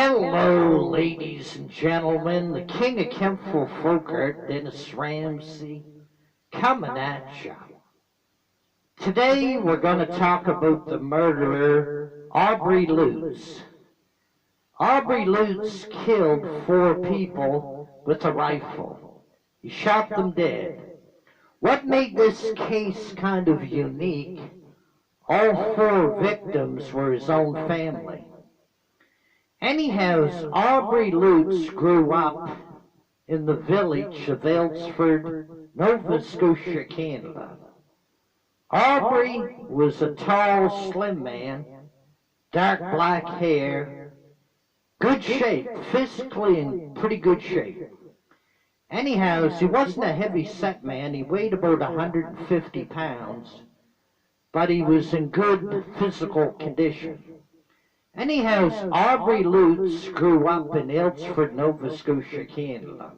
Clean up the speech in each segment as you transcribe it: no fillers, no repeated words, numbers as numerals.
Hello, ladies and gentlemen. The King of Kempful Folkert, Dennis Ramsey, coming at you. Today we're going to talk about the murderer, Aubrey Lutz. Aubrey Lutz killed 4 people with a rifle. He shot them dead. What made this case kind of unique, all 4 victims were his own family. Anyhow, Aubrey Lutz grew up in the village of Aylesford, Nova Scotia, Canada. Aubrey was a tall, slim man, dark black hair, good shape, physically in pretty good shape. Anyhow, he wasn't a heavy-set man. He weighed about 150 pounds, but he was in good physical condition. Anyhow, Aubrey Lutz grew up in Aylesford, Nova Scotia, Canada.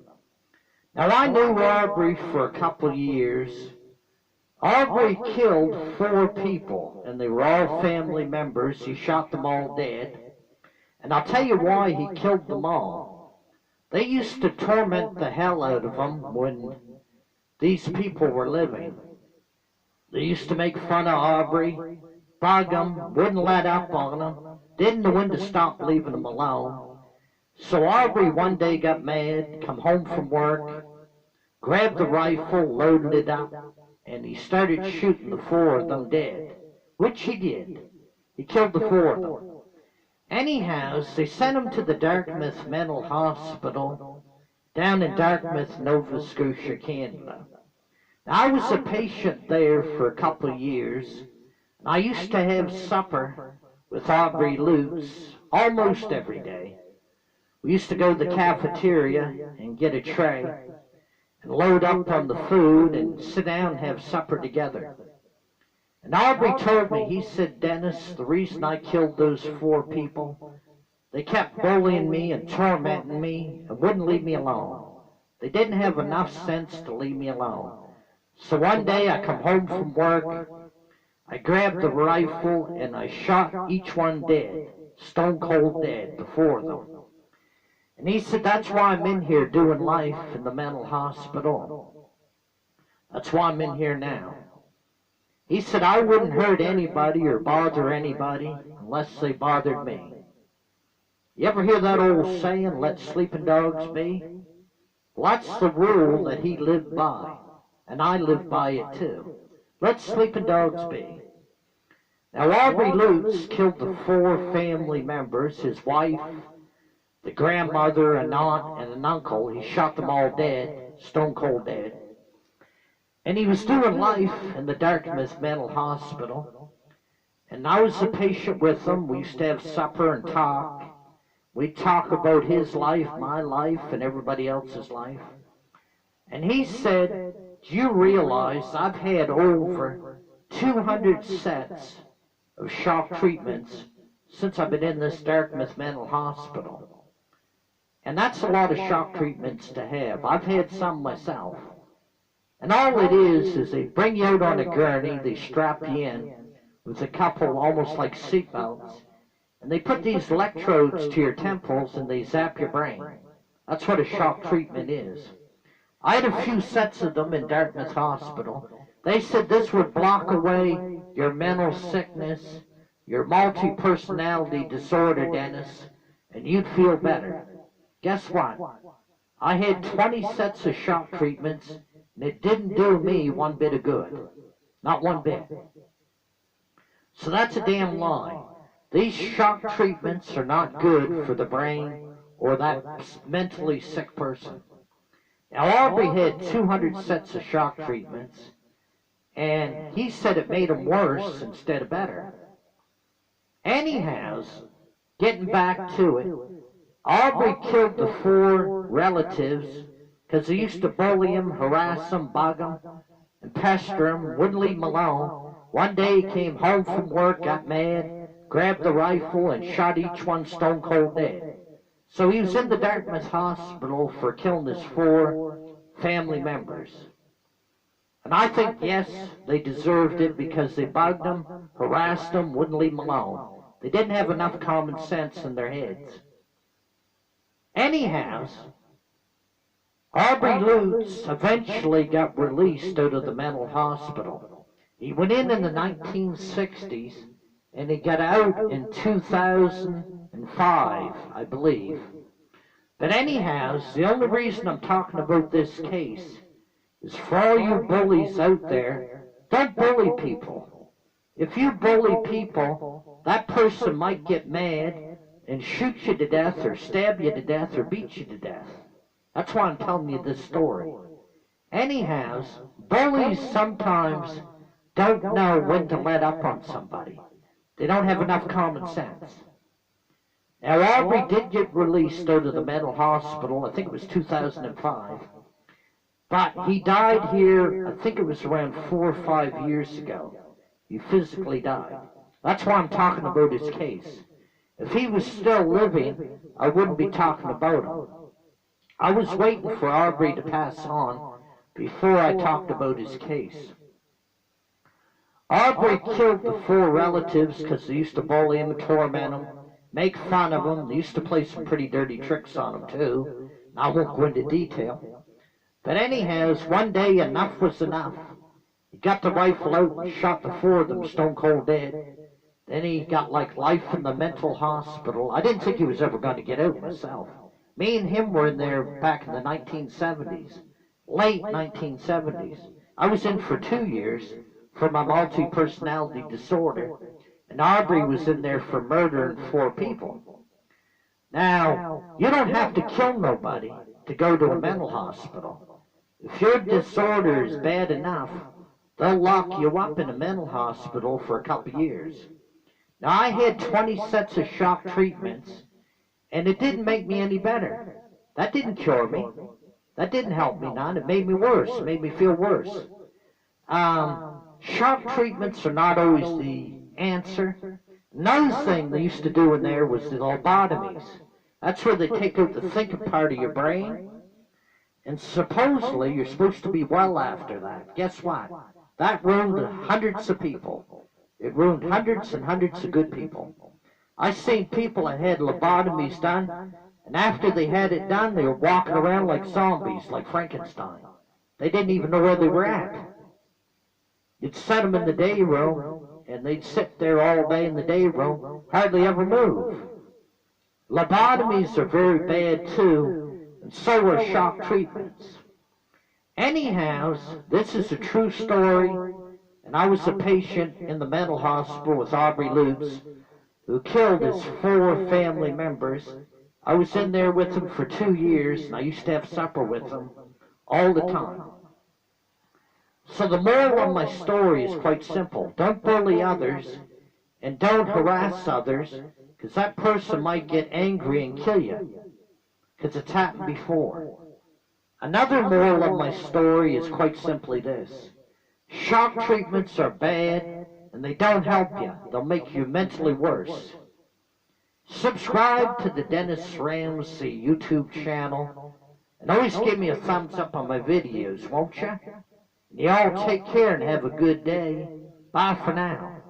Now, I knew Aubrey for a couple of years. Aubrey killed 4 people, and they were all family members. He shot them all dead. And I'll tell you why he killed them all. They used to torment the hell out of him when these people were living. They used to make fun of Aubrey, bug him, wouldn't let up on him, didn't know when to stop leaving him alone. So Aubrey one day got mad, come home from work, grabbed the rifle, loaded it up, and he started shooting the 4 of them dead, which he did. He killed the 4 of them. Anyhow, they sent him to the Dartmouth Mental Hospital down in Dartmouth, Nova Scotia, Canada. Now, I was a patient there for a couple of years, and I used to have supper with Aubrey Lutz almost every day. We used to go to the cafeteria and get a tray and load up on the food and sit down and have supper together. And Aubrey told me, he said, "Dennis, the reason I killed those 4 people, they kept bullying me and tormenting me and wouldn't leave me alone. They didn't have enough sense to leave me alone. So one day I come home from work, I grabbed the rifle and I shot each one dead, stone cold dead, the 4 of them." And he said, "That's why I'm in here doing life in the mental hospital. That's why I'm in here now." He said, "I wouldn't hurt anybody or bother anybody unless they bothered me." You ever hear that old saying, "Let sleeping dogs be"? Well, that's the rule that he lived by, and I live by it too. Let sleeping dogs be. Now, Aubrey Lutz killed the 4 family members, his wife, the grandmother, an aunt, and an uncle. He shot them all dead, stone cold dead. And he was doing life in the Dartmouth Mental Hospital. And I was a patient with him. We used to have supper and talk. We'd talk about his life, my life, and everybody else's life. And he said, "Do you realize I've had over 200 sets of shock treatments since I've been in this Dartmouth Mental Hospital? And that's a lot of shock treatments to have. I've had some myself. And all it is they bring you out on a gurney, they strap you in with a couple almost like seatbelts, and they put these electrodes to your temples and they zap your brain. That's what a shock treatment is. I had a few sets of them in Dartmouth Hospital. They said this would block away your mental sickness, your multi-personality disorder, Dennis, and you'd feel better. Guess what? I had 20 sets of shock treatments, and it didn't do me one bit of good. Not one bit. So that's a damn lie. These shock treatments are not good for the brain or that mentally sick person. Now, Aubrey had 200 sets of shock treatments, and he said it made him worse instead of better. Anyhow, getting back to it, Aubrey killed the 4 relatives because he used to bully him, harass him, bug him, and pester him, wouldn't leave him alone. One day he came home from work, got mad, grabbed the rifle, and shot each one stone cold dead. So he was in the Dartmouth Hospital for killing his 4 family members. And I think, yes, they deserved it because they bugged him, harassed him, wouldn't leave him alone. They didn't have enough common sense in their heads. Anyhow, Aubrey Lutz eventually got released out of the mental hospital. He went in the 1960s, and he got out in 2005, I believe. But anyhow, the only reason I'm talking about this case is for all you bullies out there, don't bully people. If you bully people, that person might get mad and shoot you to death or stab you to death or beat you to death. That's why I'm telling you this story. Anyhow, bullies sometimes don't know when to let up on somebody. They don't have enough common sense. Now, Aubrey did get released out of the mental hospital, I think it was 2005. But he died here, I think it was around 4 or 5 years ago. He physically died. That's why I'm talking about his case. If he was still living, I wouldn't be talking about him. I was waiting for Aubrey to pass on before I talked about his case. Aubrey killed the 4 relatives because they used to bully him and torment him, make fun of him. They used to play some pretty dirty tricks on him too. I won't go into detail. But anyhow, one day enough was enough. He got the rifle out and shot the 4 of them stone cold dead. Then he got like life in the mental hospital. I didn't think he was ever going to get out myself. Me and him were in there back in the 1970s, late 1970s. I was in for 2 years for my multi-personality disorder, and Aubrey was in there for murdering 4 people. Now, you don't have to kill nobody to go to a mental hospital. If your disorder is bad enough, they'll lock you up in a mental hospital for a couple years. Now, I had 20 sets of shock treatments, and it didn't make me any better. That didn't cure me. That didn't help me none. It made me worse. It made me feel worse. Shock treatments are not always the answer. Another thing they used to do in there was the lobotomies. That's where they take out the thinking part of your brain. And supposedly you're supposed to be well after that. Guess what? That ruined hundreds of people. It ruined hundreds and hundreds of good people. I seen people that had lobotomies done, and after they had it done, they were walking around like zombies, like Frankenstein. They didn't even know where they were at. You'd set them in the day room, and they'd sit there all day in the day room, hardly ever move. Lobotomies are very bad too, and so are shock treatments. Anyhow, this is a true story, and I was a patient in the mental hospital with Aubrey Lutz, who killed his 4 family members. I was in there with him for 2 years, and I used to have supper with him all the time. So the moral of my story is quite simple. Don't bully others, and don't harass others, because that person might get angry and kill you, because it's happened before. Another moral of my story is quite simply this. Shock treatments are bad, and they don't help you. They'll make you mentally worse. Subscribe to the Dennis Ramsay YouTube channel, and always give me a thumbs up on my videos, won't you? Y'all take care and have a good day. Bye for now.